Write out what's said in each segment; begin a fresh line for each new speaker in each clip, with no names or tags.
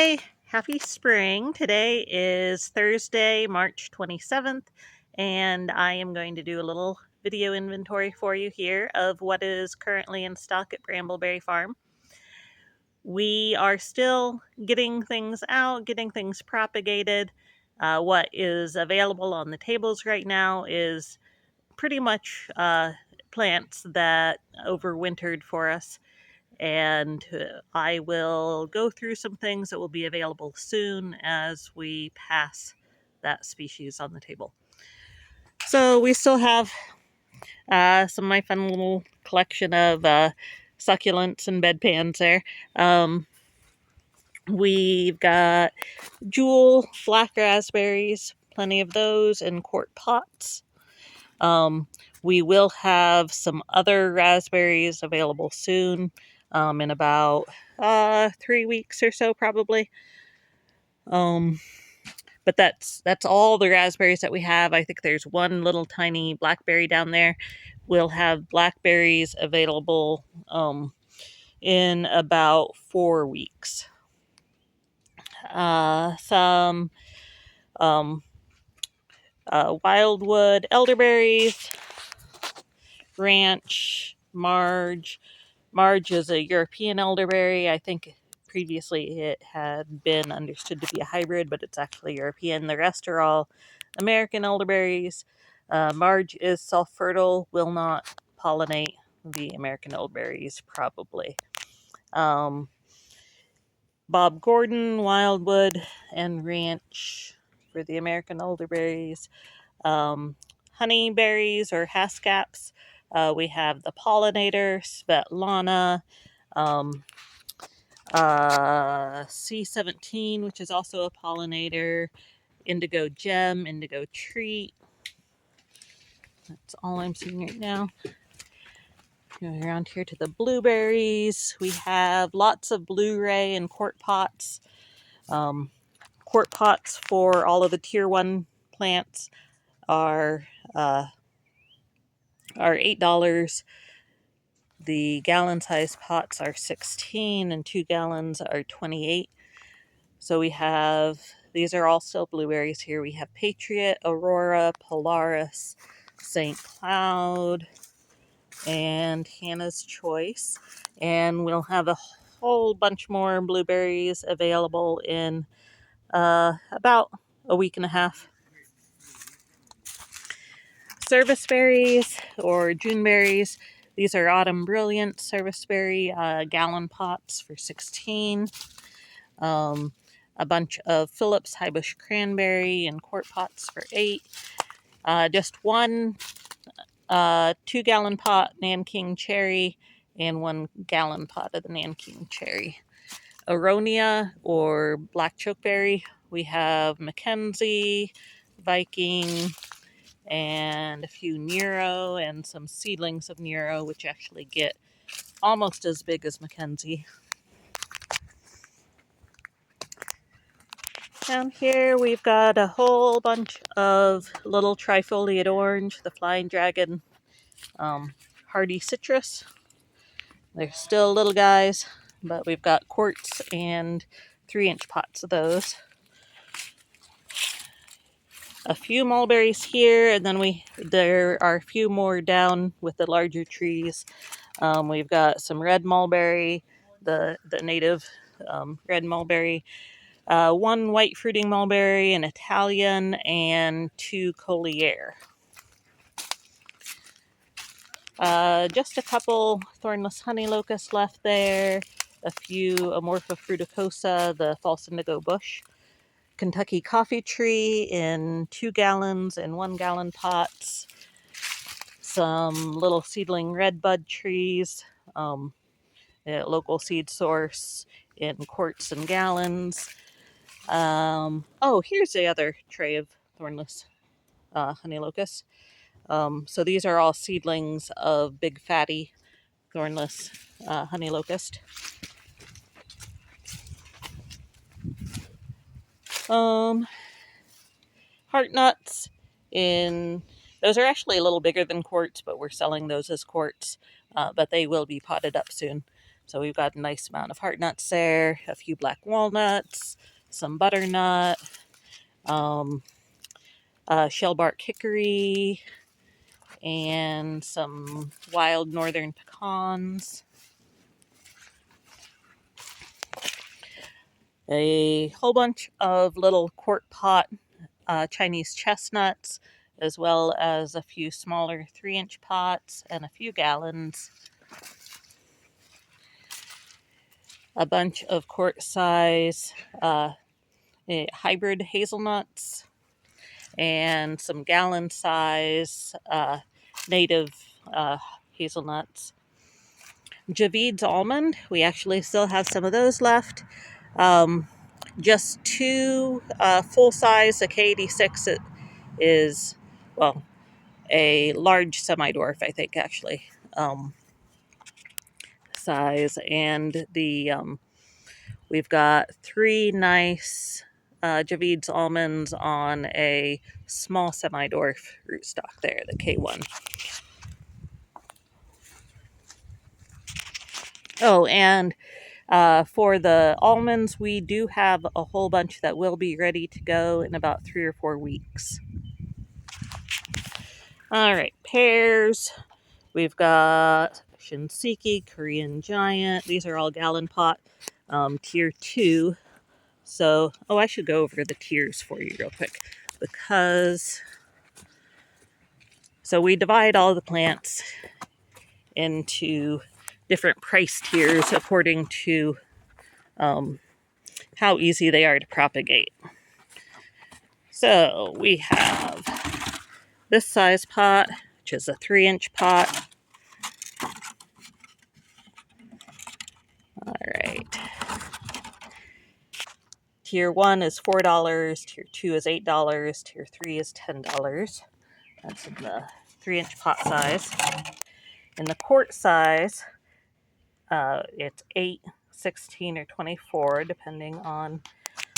Hi, happy spring. Today is Thursday, March 27th, and I am going to do a little video inventory for you here of what is currently in stock at Brambleberry Farm. We are still getting things out, getting things propagated. What is available on the tables right now is pretty much plants that overwintered for us. And I will go through some things that will be available soon as we pass that species on the table. So we still have some of my fun little collection of succulents and bedpans there. We've got jewel black raspberries, plenty of those in quart pots. We will have some other raspberries available soon, in about 3 weeks or so, probably. But that's all the raspberries that we have. I think there's one little tiny blackberry down there. We'll have blackberries available in about 4 weeks. Some wildwood elderberries, ranch, Marge. Marge is a European elderberry. I think previously it had been understood to be a hybrid, but it's actually European. The rest are all American elderberries. Marge is self-fertile, will not pollinate the American elderberries, probably. Bob Gordon, Wildwood, and Ranch for the American elderberries. Honeyberries or Haskaps. We have the Pollinator, Svetlana, C17, which is also a pollinator, Indigo Gem, Indigo Treat. That's all I'm seeing right now. Going around here to the blueberries. We have lots of Blu-ray and quart pots. Quart pots for all of the tier 1 plants are $8. The gallon size pots are $16 and 2 gallons are $28. So we have, these are all still blueberries here. We have Patriot, Aurora, Polaris, St. Cloud, and Hannah's Choice. And we'll have a whole bunch more blueberries available in about a week and a half. Service berries or Juneberries. These are Autumn Brilliant serviceberry gallon pots for $16. A bunch of Phillips High Bush Cranberry in quart pots for $8. Just one 2-gallon pot Nanking Cherry and 1 gallon pot of the Nanking Cherry. Aronia or Black Chokeberry. We have Mackenzie, Viking, and a few Nero and some seedlings of Nero, which actually get almost as big as Mackenzie. Down here we've got a whole bunch of little trifoliate orange, the Flying Dragon, hardy citrus. They're still little guys, but we've got quarts and 3-inch pots of those. A few mulberries here, and then there are a few more down with the larger trees. We've got some red mulberry, the native red mulberry, 1 white fruiting mulberry, an Italian, and 2 Collier. Just a couple thornless honey locust left there, a few Amorpha fruticosa, the false indigo bush, Kentucky coffee tree in 2 gallons and 1 gallon pots, some little seedling red bud trees, local seed source in quarts and gallons. Oh, here's the other tray of thornless honey locust. So these are all seedlings of big fatty thornless honey locust. Heart nuts those are actually a little bigger than quarts, but we're selling those as quarts, but they will be potted up soon. So we've got a nice amount of heart nuts there, a few black walnuts, some butternut, shellbark hickory, and some wild northern pecans. A whole bunch of little quart pot Chinese chestnuts, as well as a few smaller 3-inch pots and a few gallons. A bunch of quart size hybrid hazelnuts and some gallon size native hazelnuts. Javid's almond, we actually still have some of those left. Just 2 full-size, a K86 is, well, a large semi-dwarf, I think, actually, size. And we've got 3 nice Javid's almonds on a small semi-dwarf rootstock there, the K1. Oh, and for the almonds, we do have a whole bunch that will be ready to go in about 3 or 4 weeks. All right, pears. We've got Shinseki, Korean Giant. These are all gallon pot, tier 2. So, oh, I should go over the tiers for you real quick, because so we divide all the plants into different price tiers according to how easy they are to propagate. So we have this size pot, which is a 3-inch pot. All right. Tier 1 is $4, Tier 2 is $8, Tier 3 is $10. That's in the 3-inch pot size. In the quart size, it's 8, 16, or 24, depending on.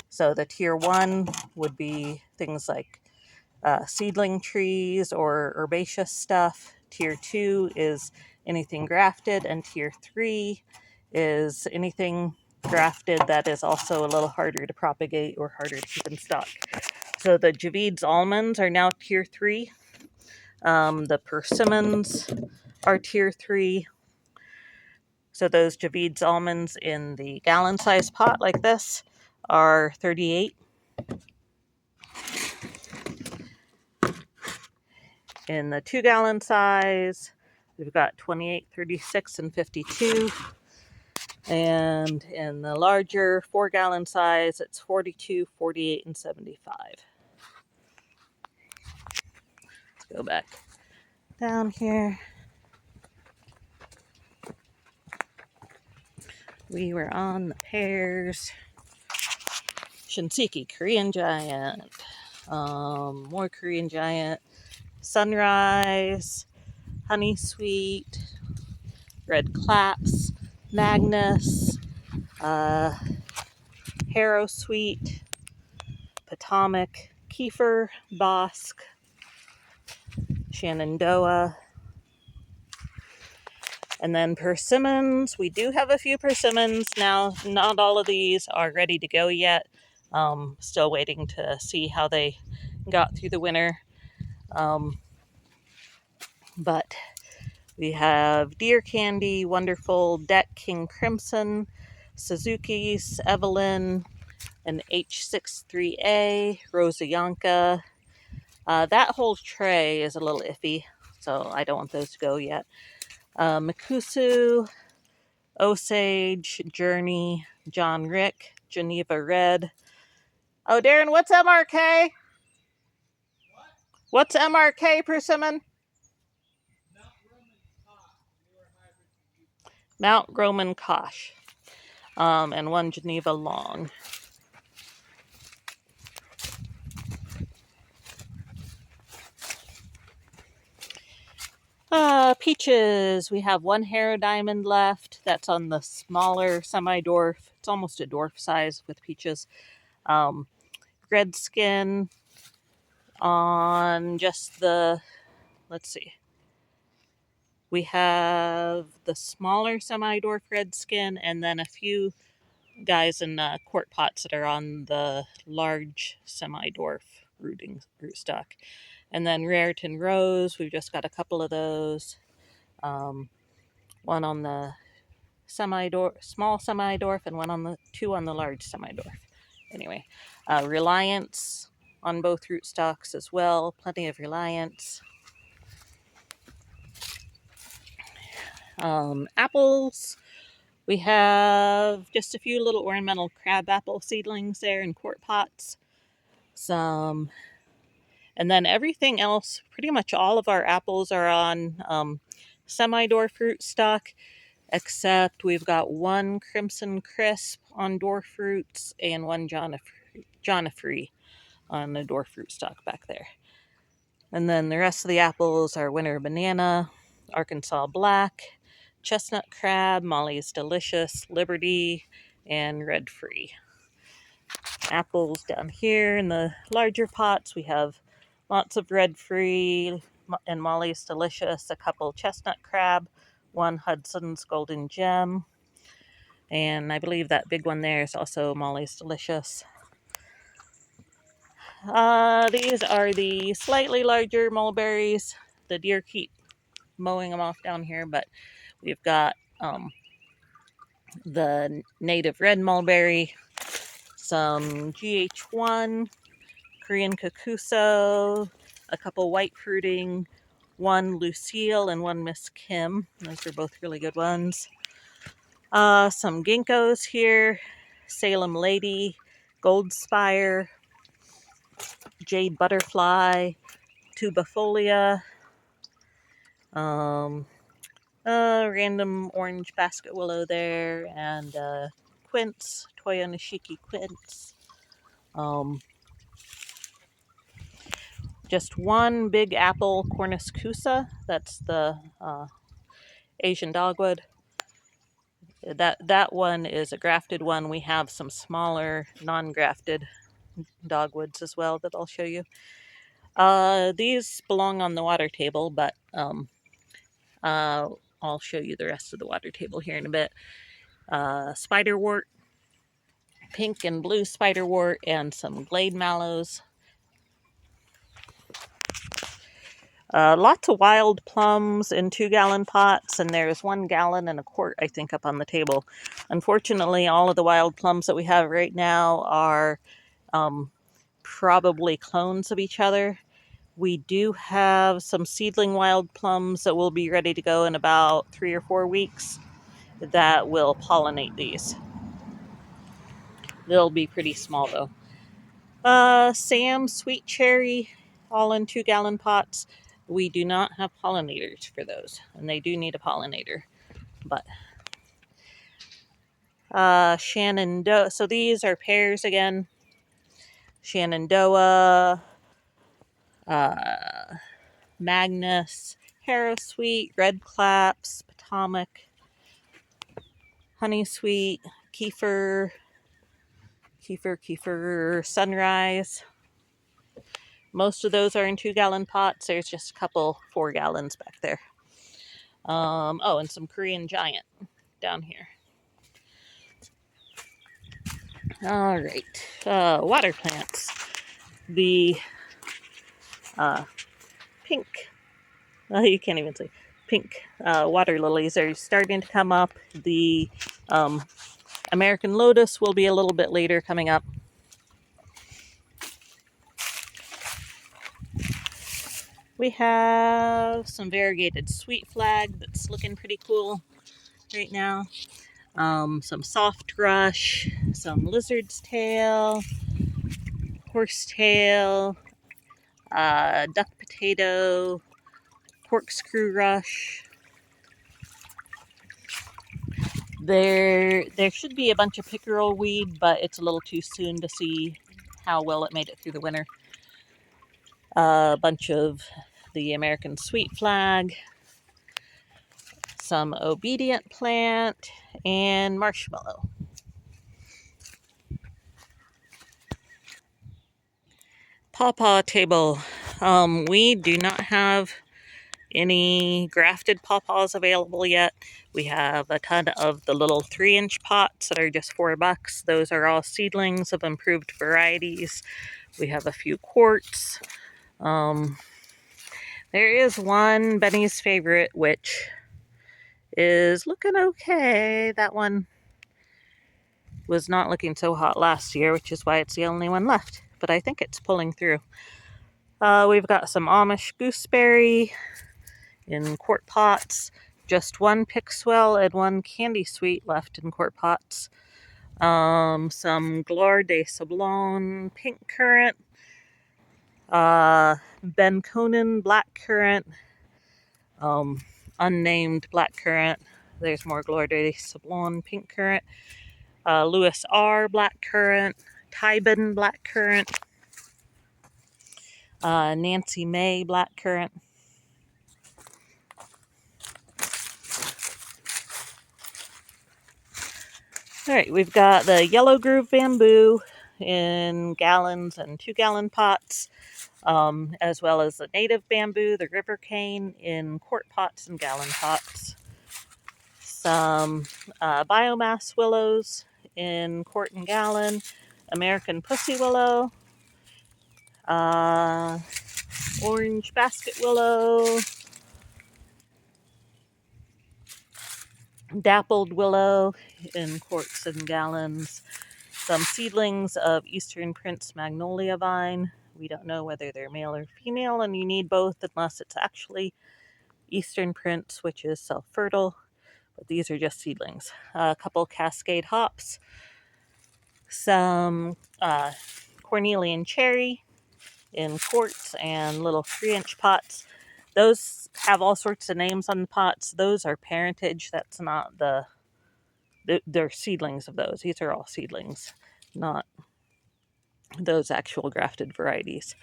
So the Tier 1 would be things like seedling trees or herbaceous stuff. Tier 2 is anything grafted, and Tier 3 is anything grafted that is also a little harder to propagate or harder to keep in stock. So the Javid's almonds are now Tier 3. The persimmons are Tier 3. So those Javid's almonds in the gallon-sized pot like this are 38. In the 2-gallon size, we've got 28, 36, and 52. And in the larger 4-gallon size, it's 42, 48, and 75. Let's go back down here. We were on the pears. Shinseki, Korean Giant. More Korean Giant. Sunrise. Honey Sweet. Red Claps. Magnus. Harrow Sweet. Potomac. Kiefer. Bosque. Shenandoah. And then persimmons, we do have a few persimmons now. Not all of these are ready to go yet. Still waiting to see how they got through the winter. But we have Deer Candy, Wonderful, Deck, King Crimson, Suzuki's, Evelyn, an H63A, Rosayanka. That whole tray is a little iffy, so I don't want those to go yet. Makusu, Osage, Journey, John Rick, Geneva Red. Oh, Darren, what's MRK? What's MRK, persimmon? Mount Roman Kosh. And 1 Geneva Long. Peaches. We have 1 Harrow Diamond left. That's on the smaller semi-dwarf. It's almost a dwarf size with peaches. Red Skin on just the, let's see. We have the smaller semi-dwarf redskin, and then a few guys in quart pots that are on the large semi-dwarf rootstock. And then Raritan Rose, we've just got a couple of those. One on the small semi-dwarf, and two on the large semi-dwarf. Anyway, Reliance on both rootstocks as well. Plenty of Reliance. Apples. We have just a few little ornamental crabapple seedlings there in quart pots. And then everything else, pretty much all of our apples are on semi-dwarf rootstock, except we've got one Crimson Crisp on dwarf roots and one Jonifree on the dwarf rootstock back there. And then the rest of the apples are Winter Banana, Arkansas Black, Chestnut Crab, Molly's Delicious, Liberty, and Red Free. Apples down here in the larger pots, we have lots of Red Free and Molly's Delicious, a couple Chestnut Crab, one Hudson's Golden Gem, and I believe that big one there is also Molly's Delicious. These are the slightly larger mulberries. The deer keep mowing them off down here, but we've got the native red mulberry, some GH1, Korean Kokuso, a couple white fruiting, one Lucille and one Miss Kim. Those are both really good ones. Some ginkgos here, Salem Lady, Gold Spire, Jade Butterfly, Tubifolia, random orange basket willow there, and quince, Toyo Nishiki quince. Just one big apple, Cornus Kusa. That's the Asian dogwood. That one is a grafted one. We have some smaller non-grafted dogwoods as well that I'll show you. These belong on the water table, but I'll show you the rest of the water table here in a bit. Spiderwort, pink and blue spiderwort, and some glade mallows. Lots of wild plums in 2-gallon pots, and there's 1 gallon and a quart, I think, up on the table. Unfortunately, all of the wild plums that we have right now are probably clones of each other. We do have some seedling wild plums that will be ready to go in about 3 or 4 weeks that will pollinate these. They'll be pretty small though. Sam, sweet cherry, all in 2-gallon pots. We do not have pollinators for those, and they do need a pollinator. But Shenandoah. So these are pears again. Shenandoah, Magnus, Harrowsweet, Red Claps, Potomac, Honey Sweet, Kefir, Sunrise. Most of those are in 2-gallon pots. There's just a couple 4 gallons back there. Oh, and some Korean Giant down here. All right. Water plants. The pink, you can't even see, pink water lilies are starting to come up. The American Lotus will be a little bit later coming up. We have some variegated sweet flag that's looking pretty cool right now. Some soft rush, some lizard's tail, horsetail, duck potato, corkscrew rush. There should be a bunch of pickerel weed, but it's a little too soon to see how well it made it through the winter. A bunch of the American sweet flag, some obedient plant, and marshmallow. Pawpaw table. We do not have any grafted pawpaws available yet. We have a ton of the little 3-inch pots that are just $4. Those are all seedlings of improved varieties. We have a few quarts. There is one, Benny's favorite, which is looking okay. That one was not looking so hot last year, which is why it's the only one left. But I think it's pulling through. We've got some Amish gooseberry in quart pots. Just one Pixwell and one Candy Sweet left in quart pots. Some Gloire de Sablon pink currant. Ben Conan black currant. Unnamed black currant. There's more Gloire de Sablon pink currant. Louis R. black currant. Tybin black currant. Nancy May black currant. Alright, we've got the Yellow Groove bamboo in gallons and 2-gallon pots, as well as the native bamboo, the river cane, in quart pots and gallon pots. Some biomass willows in quart and gallon, American pussy willow, orange basket willow, dappled willow in quarts and gallons, some seedlings of Eastern Prince magnolia vine. We don't know whether they're male or female, and you need both unless it's actually Eastern Prince, which is self-fertile, but these are just seedlings. A couple Cascade hops, some Cornelian cherry in quarts and little 3-inch pots. Those have all sorts of names on the pots. Those are parentage. That's not they're seedlings of those. These are all seedlings, not those actual grafted varieties.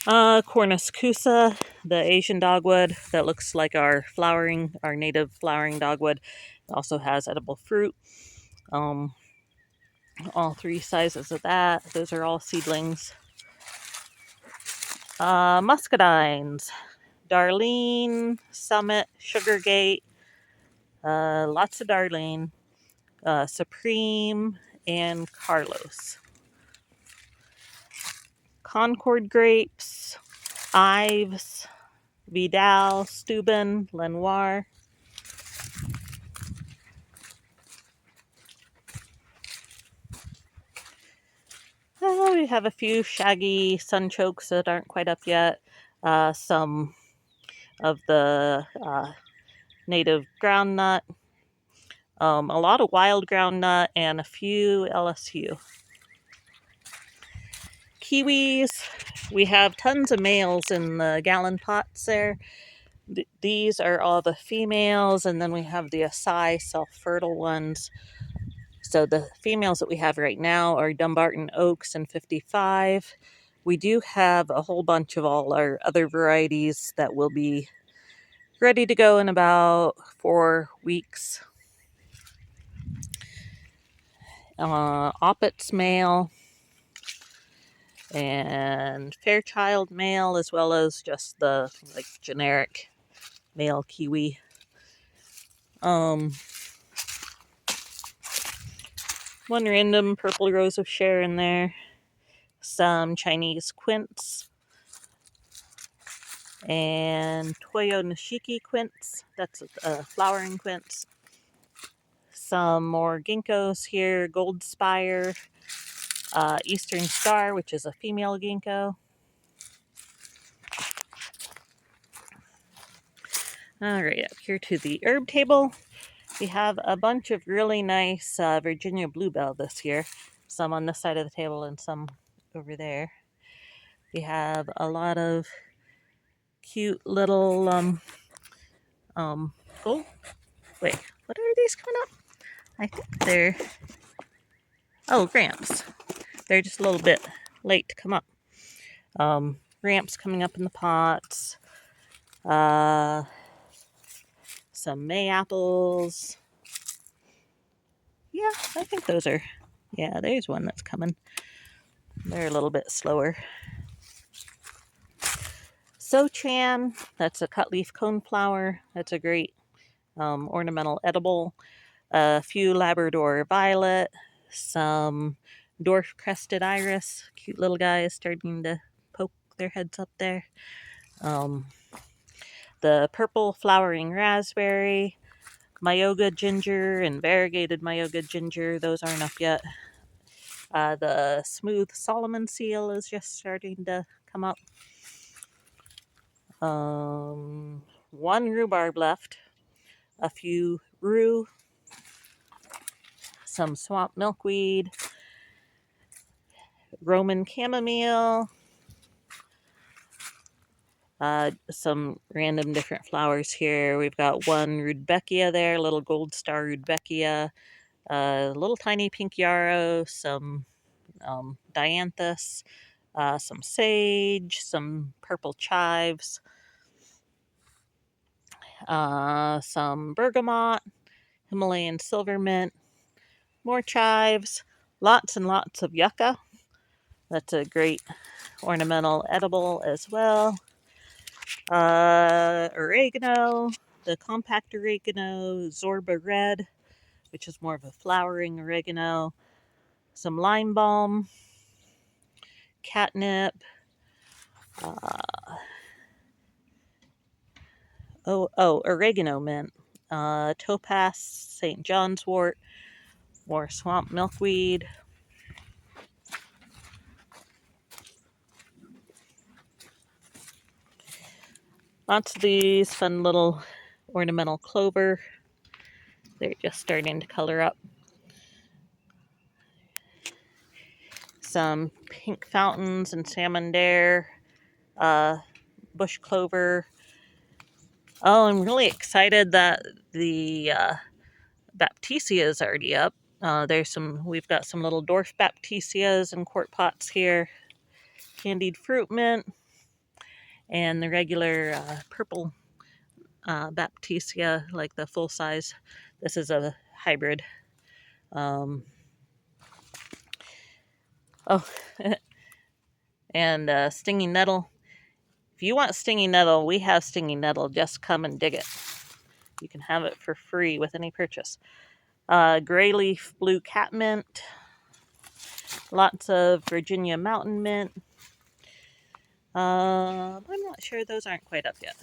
Cornus cusa, the Asian dogwood that looks like our native flowering dogwood. It also has edible fruit. All 3 sizes of that. Those are all seedlings. Muscadines, Darlene, Summit, Sugargate, lots of Darlene, Supreme, and Carlos. Concord grapes, Ives, Vidal, Steuben, Lenoir. We have a few shaggy sunchokes that aren't quite up yet. Some of the native groundnut. A lot of wild groundnut and a few LSU. Kiwis. We have tons of males in the gallon pots there. These are all the females, and then we have the Acai self-fertile ones. So the females that we have right now are Dumbarton Oaks and 55. We do have a whole bunch of all our other varieties that will be ready to go in about 4 weeks. Oppets male and Fairchild male, as well as just the generic male kiwi. One random purple rose of Cher in there. Some Chinese quince. And Toyo Nishiki quince. That's a flowering quince. Some more ginkgos here. Gold Spire. Eastern Star, which is a female ginkgo. Alright, up here to the herb table. We have a bunch of really nice Virginia bluebell this year. Some on this side of the table and some over there. We have a lot of cute little oh, wait, what are these coming up? I think they're ramps. They're just a little bit late to come up. Ramps coming up in the pots. Some May apples. Yeah, I think those are, yeah, there's one that's coming. They're a little bit slower. Sochan, that's a cut leaf coneflower. That's a great ornamental edible. A few Labrador violet, some dwarf crested iris, cute little guys starting to poke their heads up there. The purple flowering raspberry, Myoga ginger and variegated Myoga ginger, those aren't up yet. The smooth Solomon seal is just starting to come up. One rhubarb left, a few rue, some swamp milkweed, Roman chamomile, some random different flowers here. We've got one rudbeckia there, little gold star rudbeckia, little tiny pink yarrow, some dianthus, some sage, some purple chives, some bergamot, Himalayan silver mint, more chives, lots and lots of yucca. That's a great ornamental edible as well. Oregano, the compact oregano, Zorba red, which is more of a flowering oregano, some lime balm, catnip, oregano mint, topaz, St. John's wort, more swamp milkweed. Lots of these fun little ornamental clover. They're just starting to color up. Some pink fountains and salmon dare, bush clover. Oh, I'm really excited that the Baptisia is already up. We've got some little dwarf Baptisias in quart pots here. Candied fruit mint and the regular purple Baptisia, like the full size. This is a hybrid. And stinging nettle. If you want stinging nettle, we have stinging nettle. Just come and dig it. You can have it for free with any purchase. Gray leaf blue catmint. Lots of Virginia mountain mint. I'm not sure, those aren't quite up yet.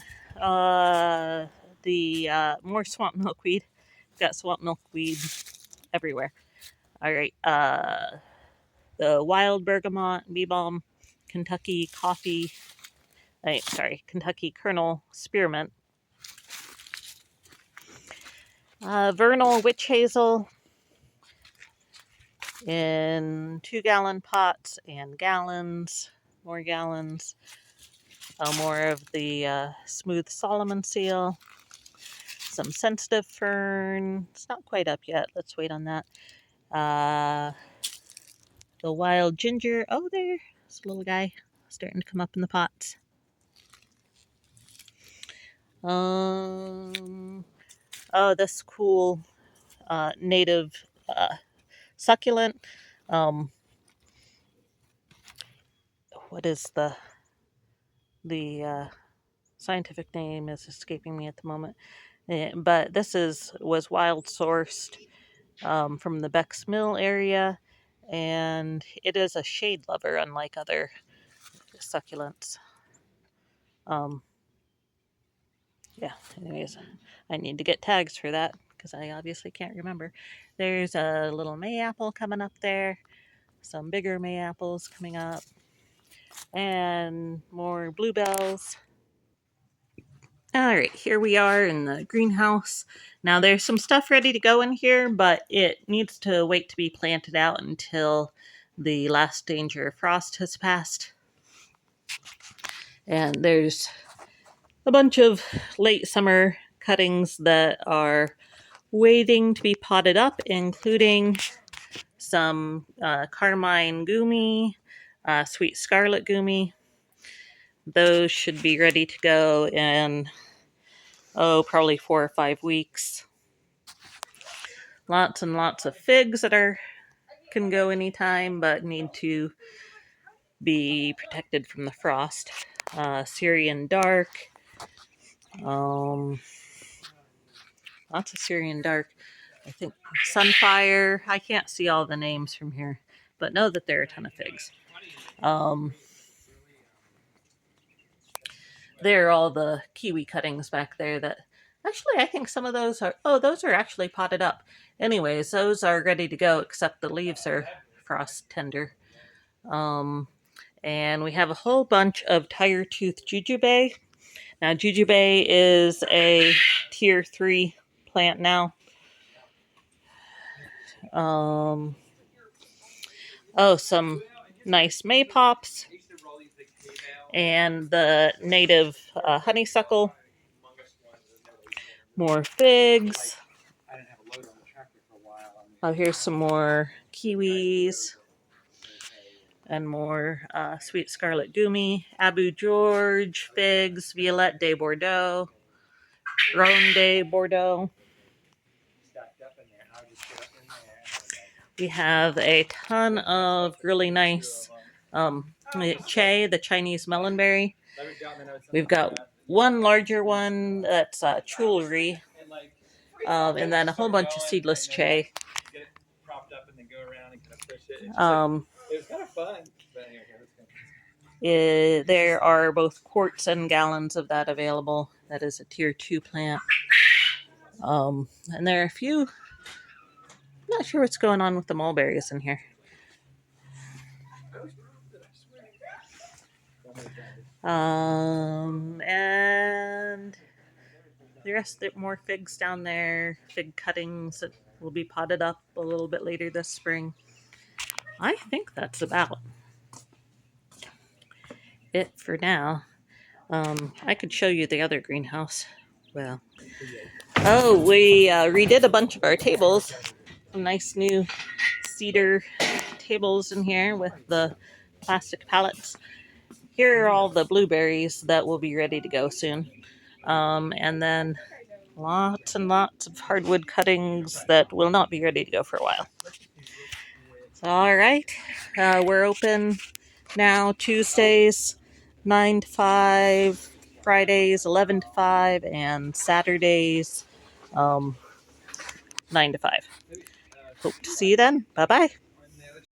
More swamp milkweed. Got swamp milkweed everywhere. All right. The wild bergamot, bee balm, Kentucky Colonel spearmint. Vernal witch hazel in 2-gallon pots and gallons, more gallons. More of the smooth Solomon seal. Some sensitive fern. It's not quite up yet. Let's wait on that. The wild ginger. Oh, there's a little guy starting to come up in the pots. This cool native succulent. What is the scientific name is escaping me at the moment. But this was wild sourced from the Beck's Mill area, and it is a shade lover, unlike other succulents. Yeah, anyways, I need to get tags for that because I obviously can't remember. There's a little mayapple coming up there, some bigger mayapples coming up, and more bluebells. All right, here we are in the greenhouse. Now there's some stuff ready to go in here, but it needs to wait to be planted out until the last danger of frost has passed. And there's a bunch of late summer cuttings that are waiting to be potted up, including some carmine gumi, sweet scarlet gumi. Those should be ready to go in probably 4 or 5 weeks. Lots and lots of figs that can go anytime, but need to be protected from the frost. Syrian Dark, lots of Syrian Dark. I think Sunfire. I can't see all the names from here, but know that there are a ton of figs. There are all the kiwi cuttings back there that actually I think some of those are, oh, those are actually potted up. Anyways, those are ready to go except the leaves are frost tender. And we have a whole bunch of tire tooth jujube. Now jujube is a tier 3 plant now. Some nice maypops and the native honeysuckle. More figs. Oh, here's some more kiwis and more sweet scarlet doomy, Abu George figs, Violette de Bordeaux, Rhone de Bordeaux. We have a ton of really nice Che, the Chinese melonberry. We've got one larger one that's Chulri, and then a whole bunch of seedless Che. There are both quarts and gallons of that available. That is a tier 2 plant. And there are a few, I'm not sure what's going on with the mulberries in here. And the rest, more figs down there, fig cuttings that will be potted up a little bit later this spring. I think that's about it for now. I could show you the other greenhouse. Well, we redid a bunch of our tables. Some nice new cedar tables in here with the plastic pallets. Here are all the blueberries that will be ready to go soon. And then lots and lots of hardwood cuttings that will not be ready to go for a while. So, all right, we're open now Tuesdays 9 to 5, Fridays 11 to 5, and Saturdays 9 to 5. Hope to see you then. Bye-bye.